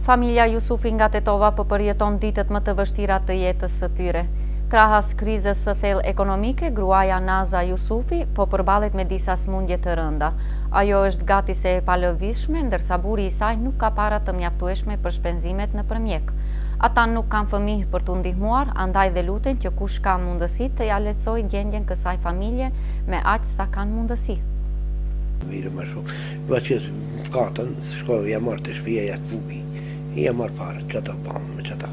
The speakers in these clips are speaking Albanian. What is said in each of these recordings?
Familja Jusufi nga Tetova po përjeton ditët më të vështira të jetës së tyre. Krahas krizës së thellë ekonomike, gruaja Naza Jusufi po përballet me disa smundje të rënda. Ajo është gati se e palëvizshme, ndërsa burri i saj nuk ka para të mjaftueshme për shpenzimet nëpër mjek. Ata nuk kanë fëmijë për t'u ndihmuar, andaj dhe luten që kush ka mundësi të ja lehtësojë gjendjen kësaj familje me aq sa kanë mundësi. Mirë më shumë. Va që katën, shkoj ja marrë të shtëpia ja pubi. Ja marrë parë, që ta bëmë me qëta.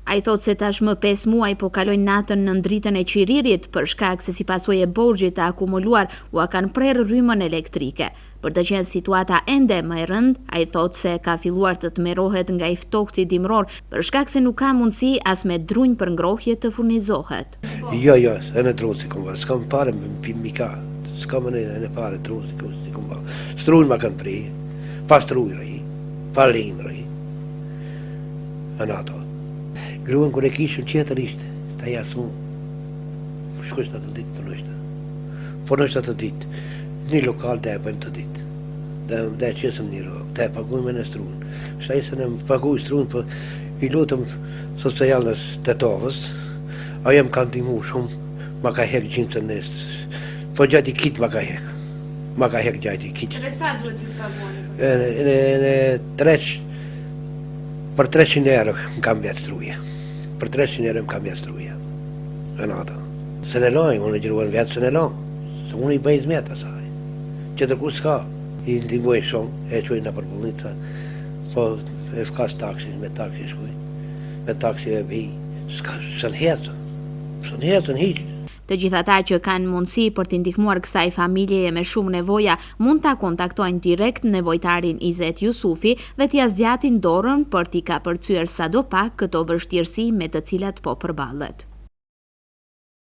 A i thot se tashmë 5 muaj po kalojnë natën në ndritën e qiririt për shkak se si pasojë e borxhit të akumuluar u kanë prerë rrymën elektrike. Për të qenë situata ende më e rënd, a i thot se ka filluar të tmerrohet nga i ftokti dimror për shkak se nuk ka mundësi as me drunj për ngrohje të furnizohet. Jo, e në trosi kom va, s'kam pare mika, s'kam e në pare trosi kom va. Strujnë ma kanë prej, pa strujnë pa limëri, në ato. Gruën kër e kishën qëtër ishte, sta jasë mu, shkoj 7 ditë për në 7 ditë, një lokal dhe e bëjmë të ditë, dhe qësëm një rogë, dhe e pagujme në strunë. Shtaj se në paguj strunë, për i lutëm socialnës Tetovës, a jem kanë dimu shumë, ma ka hek gjimë të nështë, po gjati kitë ma ka hek gjati kitë. Dhe sa duhet ju paguani? Për 300 euro më kam bjetë struja. Për 300 euro më kam bjetë struja. Në ato. Se në lojnë, unë gjëruan vjetë se në lojnë. Se unë i bëjnë zmeta saj. Që tërku s'ka. I ndimoj shumë, e qoj në përbullica. Po e fkas taksi, me taksi shkuj. Me taksi e bëj. Sën hetën hiqë. Të gjithë ata që kanë mundësi për t'i ndihmuar kësaj familjeje me shumë nevoja mund ta kontaktojnë direkt nevojtarin Izet Jusufi dhe t'ia zgjatin dorën për t'i kapërcyer sadopak këto vështirësi me të cilat po përballet.